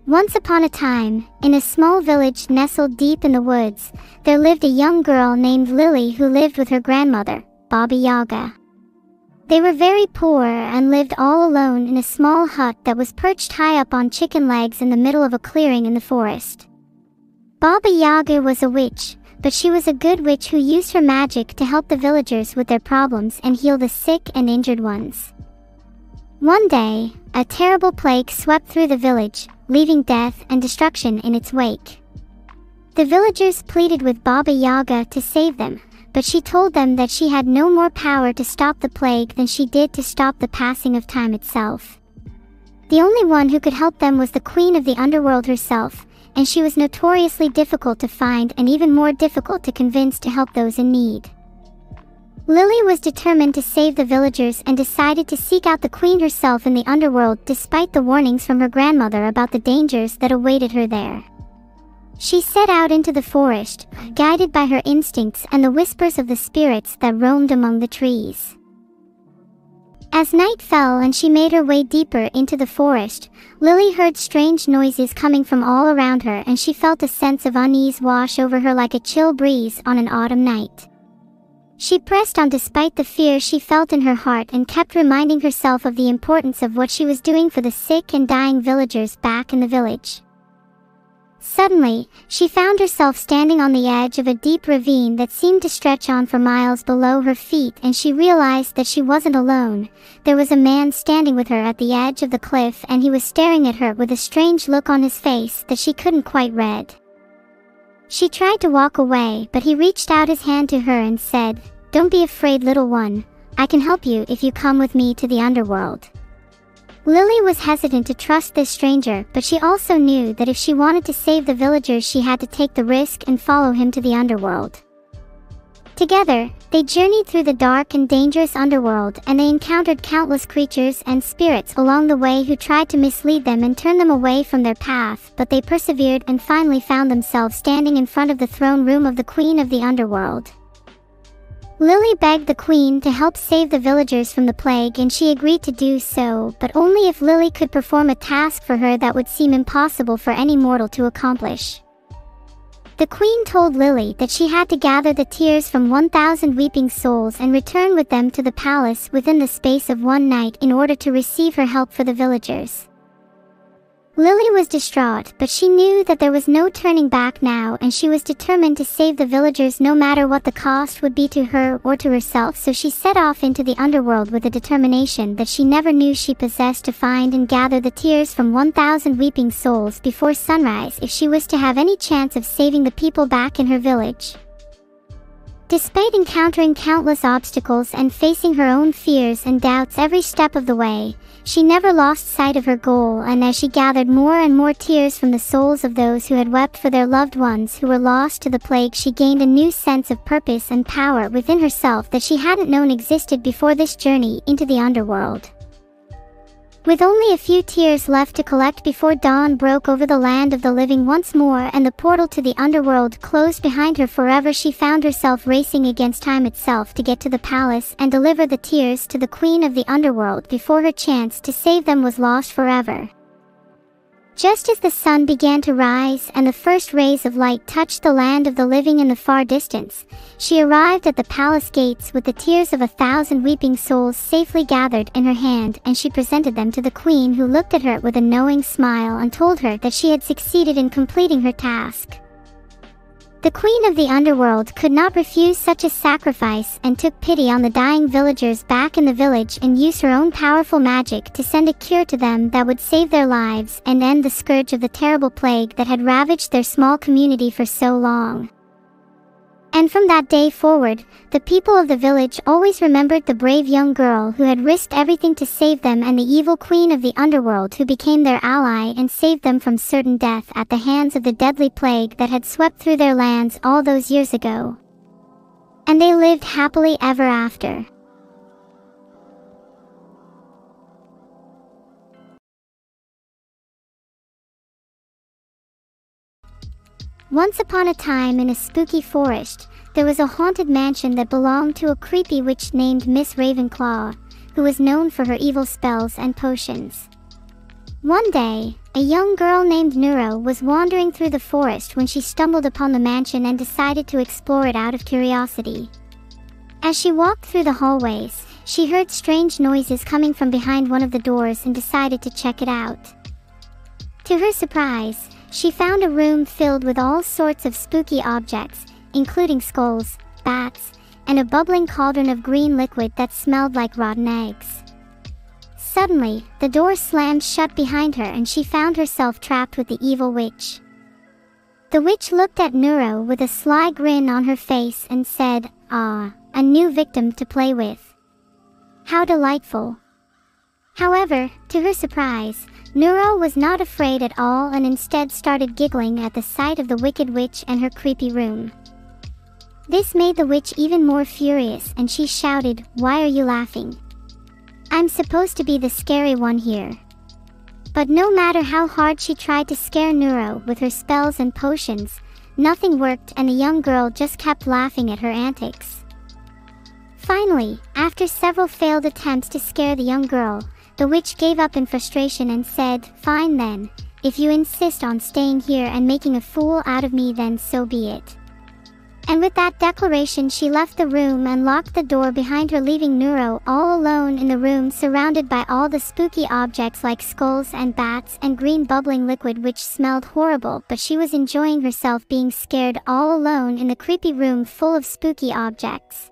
Once upon a time, in a small village nestled deep in the woods, there lived a young girl named Lily who lived with her grandmother, Baba Yaga. They were very poor and lived all alone in a small hut that was perched high up on chicken legs in the middle of a clearing in the forest. Baba Yaga was a witch, but she was a good witch who used her magic to help the villagers with their problems and heal the sick and injured ones. One day, a terrible plague swept through the village, leaving death and destruction in its wake. The villagers pleaded with Baba Yaga to save them, but she told them that she had no more power to stop the plague than she did to stop the passing of time itself. The only one who could help them was the queen of the underworld herself, and she was notoriously difficult to find and even more difficult to convince to help those in need. Lily was determined to save the villagers and decided to seek out the queen herself in the underworld despite the warnings from her grandmother about the dangers that awaited her there. She set out into the forest, guided by her instincts and the whispers of the spirits that roamed among the trees. As night fell and she made her way deeper into the forest, Lily heard strange noises coming from all around her, and she felt a sense of unease wash over her like a chill breeze on an autumn night. She pressed on despite the fear she felt in her heart and kept reminding herself of the importance of what she was doing for the sick and dying villagers back in the village. Suddenly, she found herself standing on the edge of a deep ravine that seemed to stretch on for miles below her feet, and she realized that she wasn't alone. There was a man standing with her at the edge of the cliff, and he was staring at her with a strange look on his face that she couldn't quite read. She tried to walk away, but he reached out his hand to her and said, "Don't be afraid, little one. I can help you if you come with me to the underworld." Lily was hesitant to trust this stranger, but she also knew that if she wanted to save the villagers she had to take the risk and follow him to the underworld. Together, they journeyed through the dark and dangerous underworld, and they encountered countless creatures and spirits along the way who tried to mislead them and turn them away from their path, but they persevered and finally found themselves standing in front of the throne room of the Queen of the Underworld. Lily begged the queen to help save the villagers from the plague, and she agreed to do so, but only if Lily could perform a task for her that would seem impossible for any mortal to accomplish. The queen told Lily that she had to gather the tears from 1,000 weeping souls and return with them to the palace within the space of one night in order to receive her help for the villagers. Lily was distraught, but she knew that there was no turning back now, and she was determined to save the villagers no matter what the cost would be to her or to herself, so she set off into the underworld with a determination that she never knew she possessed to find and gather the tears from 1,000 weeping souls before sunrise if she was to have any chance of saving the people back in her village. Despite encountering countless obstacles and facing her own fears and doubts every step of the way, she never lost sight of her goal, and as she gathered more and more tears from the souls of those who had wept for their loved ones who were lost to the plague, she gained a new sense of purpose and power within herself that she hadn't known existed before this journey into the underworld. With only a few tears left to collect before dawn broke over the land of the living once more and the portal to the underworld closed behind her forever, she found herself racing against time itself to get to the palace and deliver the tears to the queen of the underworld before her chance to save them was lost forever. Just as the sun began to rise and the first rays of light touched the land of the living in the far distance, she arrived at the palace gates with the tears of 1,000 weeping souls safely gathered in her hand, and she presented them to the queen, who looked at her with a knowing smile and told her that she had succeeded in completing her task. The queen of the underworld could not refuse such a sacrifice and took pity on the dying villagers back in the village and used her own powerful magic to send a cure to them that would save their lives and end the scourge of the terrible plague that had ravaged their small community for so long. And from that day forward, the people of the village always remembered the brave young girl who had risked everything to save them, and the evil queen of the underworld who became their ally and saved them from certain death at the hands of the deadly plague that had swept through their lands all those years ago. And they lived happily ever after. Once upon a time, in a spooky forest, there was a haunted mansion that belonged to a creepy witch named Miss Ravenclaw, who was known for her evil spells and potions. One day, a young girl named Neuro was wandering through the forest when she stumbled upon the mansion and decided to explore it out of curiosity. As she walked through the hallways, she heard strange noises coming from behind one of the doors and decided to check it out. To her surprise, she found a room filled with all sorts of spooky objects, including skulls, bats, and a bubbling cauldron of green liquid that smelled like rotten eggs. Suddenly, the door slammed shut behind her and she found herself trapped with the evil witch. The witch looked at Neuro with a sly grin on her face and said, "Ah, a new victim to play with. How delightful." However, to her surprise, Neuro was not afraid at all and instead started giggling at the sight of the wicked witch and her creepy room. This made the witch even more furious and she shouted, "Why are you laughing? I'm supposed to be the scary one here." But no matter how hard she tried to scare Neuro with her spells and potions, nothing worked and the young girl just kept laughing at her antics. Finally, after several failed attempts to scare the young girl, the witch gave up in frustration and said, "Fine then, if you insist on staying here and making a fool out of me, then so be it." And with that declaration she left the room and locked the door behind her, leaving Neuro all alone in the room surrounded by all the spooky objects like skulls and bats and green bubbling liquid which smelled horrible, but she was enjoying herself being scared all alone in the creepy room full of spooky objects.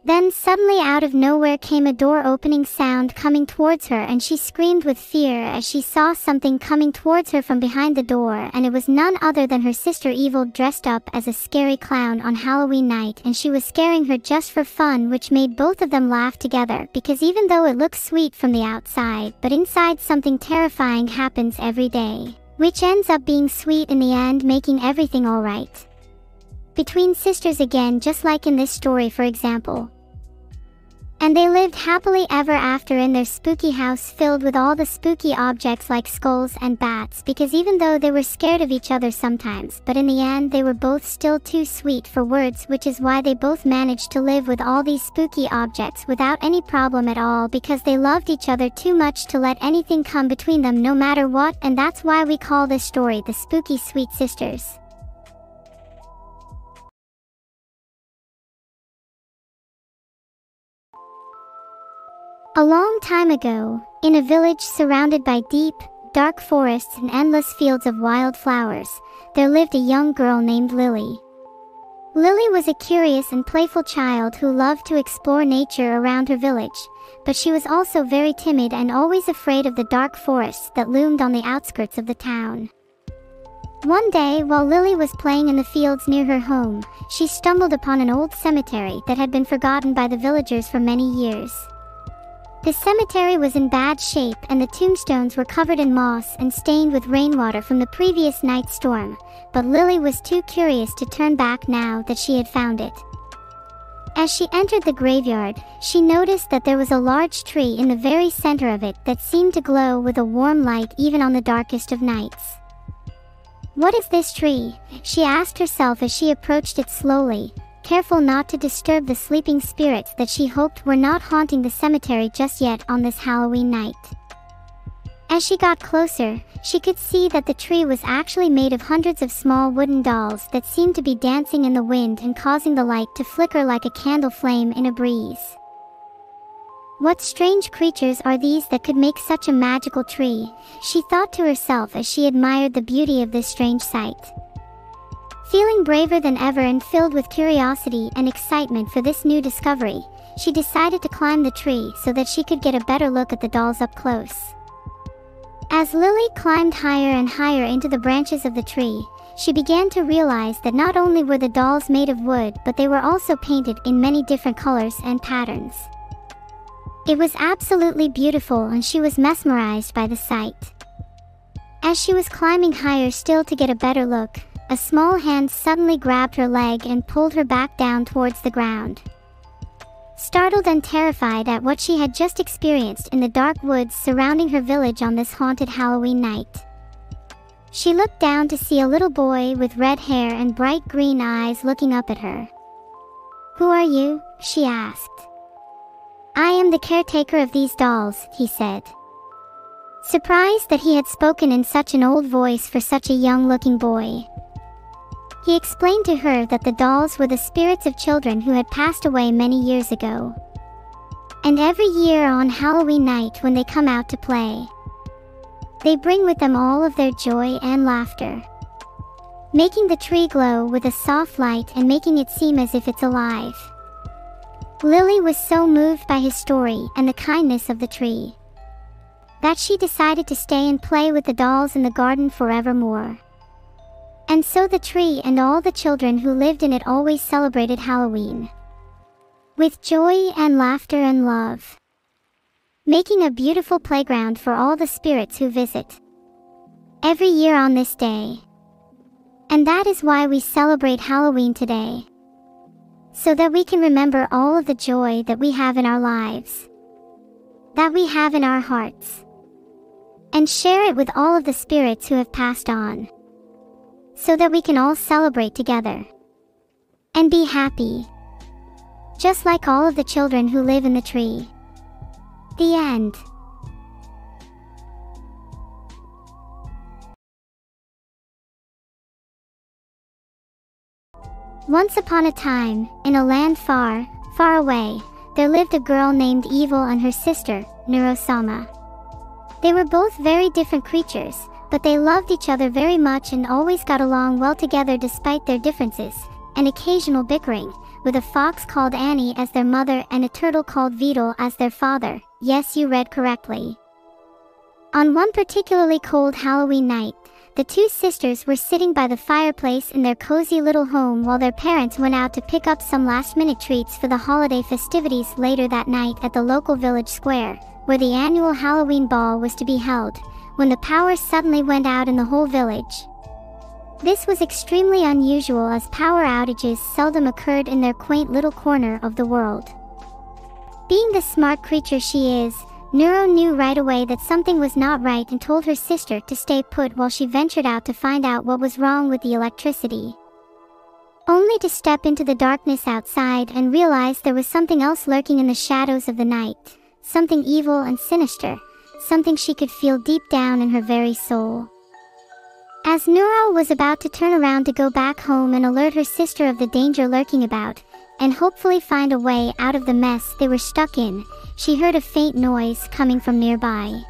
Then suddenly out of nowhere came a door opening sound coming towards her and she screamed with fear as she saw something coming towards her from behind the door, and it was none other than her sister Evil dressed up as a scary clown on Halloween night, and she was scaring her just for fun, which made both of them laugh together because even though it looks sweet from the outside, but inside something terrifying happens every day, which ends up being sweet in the end, making everything alright. Between sisters again, just like in this story for example. And they lived happily ever after in their spooky house filled with all the spooky objects like skulls and bats, because even though they were scared of each other sometimes, but in the end they were both still too sweet for words, which is why they both managed to live with all these spooky objects without any problem at all, because they loved each other too much to let anything come between them no matter what, and that's why we call this story the Spooky Sweet Sisters. A long time ago, in a village surrounded by deep, dark forests and endless fields of wild flowers, there lived a young girl named Lily. Lily was a curious and playful child who loved to explore nature around her village, but she was also very timid and always afraid of the dark forests that loomed on the outskirts of the town. One day, while Lily was playing in the fields near her home, she stumbled upon an old cemetery that had been forgotten by the villagers for many years. The cemetery was in bad shape and the tombstones were covered in moss and stained with rainwater from the previous night's storm, but Lily was too curious to turn back now that she had found it. As she entered the graveyard, she noticed that there was a large tree in the very center of it that seemed to glow with a warm light even on the darkest of nights. "What is this tree?" she asked herself as she approached it slowly, careful not to disturb the sleeping spirits that she hoped were not haunting the cemetery just yet on this Halloween night. As she got closer, she could see that the tree was actually made of hundreds of small wooden dolls that seemed to be dancing in the wind and causing the light to flicker like a candle flame in a breeze. What strange creatures are these that could make such a magical tree? She thought to herself as she admired the beauty of this strange sight. Feeling braver than ever and filled with curiosity and excitement for this new discovery, she decided to climb the tree so that she could get a better look at the dolls up close. As Lily climbed higher and higher into the branches of the tree, she began to realize that not only were the dolls made of wood, but they were also painted in many different colors and patterns. It was absolutely beautiful and she was mesmerized by the sight. As she was climbing higher still to get a better look, a small hand suddenly grabbed her leg and pulled her back down towards the ground. Startled and terrified at what she had just experienced in the dark woods surrounding her village on this haunted Halloween night, she looked down to see a little boy with red hair and bright green eyes looking up at her. "Who are you?" she asked. "I am the caretaker of these dolls," he said. surprised that he had spoken in such an old voice for such a young-looking boy. He explained to her that the dolls were the spirits of children who had passed away many years ago. And every year on Halloween night when they come out to play, they bring with them all of their joy and laughter, making the tree glow with a soft light and making it seem as if it's alive. Lily was so moved by his story and the kindness of the tree that she decided to stay and play with the dolls in the garden forevermore. And so the tree and all the children who lived in it always celebrated Halloween with joy and laughter and love, making a beautiful playground for all the spirits who visit every year on this day. And that is why we celebrate Halloween today, so that we can remember all of the joy that we have in our lives, that we have in our hearts, and share it with all of the spirits who have passed on, so that we can all celebrate together and be happy, just like all of the children who live in the tree. The end. Once upon a time, in a land far, far away, there lived a girl named Evil and her sister, Neuro-Sama. They were both very different creatures, but they loved each other very much and always got along well together despite their differences and occasional bickering, with a fox called Annie as their mother and a turtle called Vedal as their father. Yes, you read correctly. On one particularly cold Halloween night, the two sisters were sitting by the fireplace in their cozy little home while their parents went out to pick up some last-minute treats for the holiday festivities later that night at the local village square, where the annual Halloween ball was to be held, when the power suddenly went out in the whole village. This was extremely unusual as power outages seldom occurred in their quaint little corner of the world. Being the smart creature she is, Neuro knew right away that something was not right and told her sister to stay put while she ventured out to find out what was wrong with the electricity, only to step into the darkness outside and realize there was something else lurking in the shadows of the night, something evil and sinister, something she could feel deep down in her very soul. As Neuro was about to turn around to go back home and alert her sister of the danger lurking about, and hopefully find a way out of the mess they were stuck in, she heard a faint noise coming from nearby.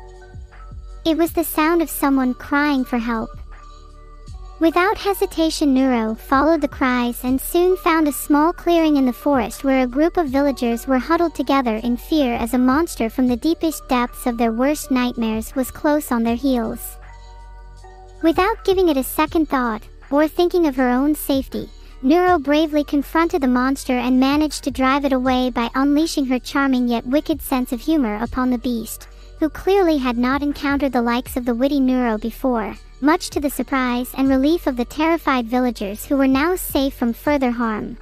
It was the sound of someone crying for help. Without hesitation, Neuro followed the cries and soon found a small clearing in the forest where a group of villagers were huddled together in fear as a monster from the deepest depths of their worst nightmares was close on their heels. Without giving it a second thought, or thinking of her own safety, Neuro bravely confronted the monster and managed to drive it away by unleashing her charming yet wicked sense of humor upon the beast, who clearly had not encountered the likes of the witty Neuro before, much to the surprise and relief of the terrified villagers who were now safe from further harm.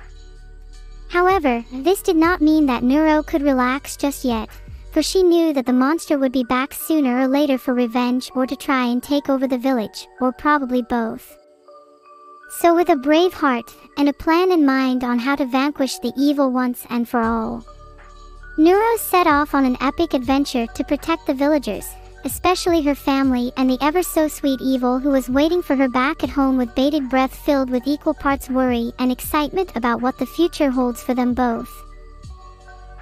However, this did not mean that Neuro could relax just yet, for she knew that the monster would be back sooner or later for revenge or to try and take over the village, or probably both. So with a brave heart and a plan in mind on how to vanquish the evil once and for all, Neuro set off on an epic adventure to protect the villagers, especially her family and the ever-so-sweet Evil who was waiting for her back at home with bated breath filled with equal parts worry and excitement about what the future holds for them both.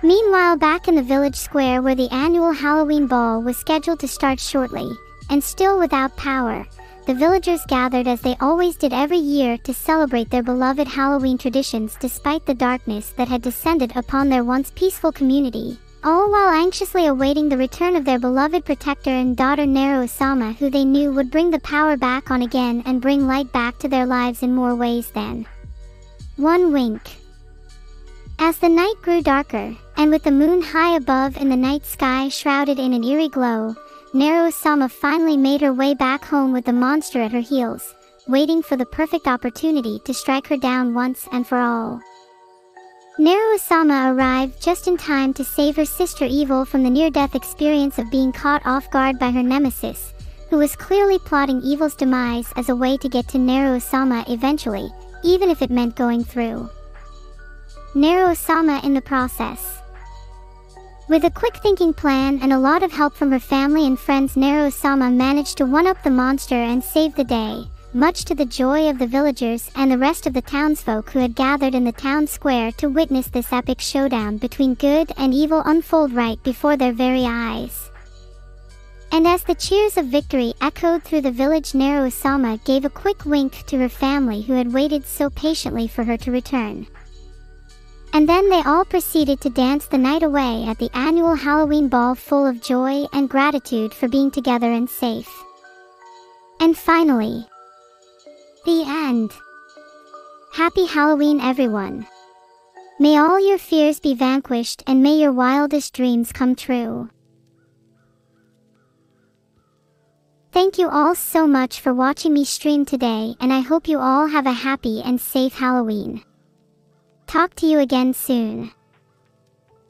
Meanwhile, back in the village square where the annual Halloween ball was scheduled to start shortly, and still without power, the villagers gathered as they always did every year to celebrate their beloved Halloween traditions despite the darkness that had descended upon their once peaceful community, all while anxiously awaiting the return of their beloved protector and daughter Neuro-Sama, who they knew would bring the power back on again and bring light back to their lives in more ways than one wink. As the night grew darker, and with the moon high above and the night sky shrouded in an eerie glow, Neuro-Sama finally made her way back home with the monster at her heels, waiting for the perfect opportunity to strike her down once and for all. Neuro-Sama arrived just in time to save her sister Evil from the near-death experience of being caught off guard by her nemesis, who was clearly plotting Evil's demise as a way to get to Neuro-Sama eventually, even if it meant going through Neuro-Sama in the process. With a quick thinking plan and a lot of help from her family and friends, Neuro-Sama managed to one-up the monster and save the day, much to the joy of the villagers and the rest of the townsfolk who had gathered in the town square to witness this epic showdown between good and evil unfold right before their very eyes. And as the cheers of victory echoed through the village, Neuro-Sama gave a quick wink to her family who had waited so patiently for her to return. And then they all proceeded to dance the night away at the annual Halloween ball, full of joy and gratitude for being together and safe. And finally, the end. Happy Halloween, everyone. May all your fears be vanquished and may your wildest dreams come true. Thank you all so much for watching me stream today, and I hope you all have a happy and safe Halloween. Talk to you again soon.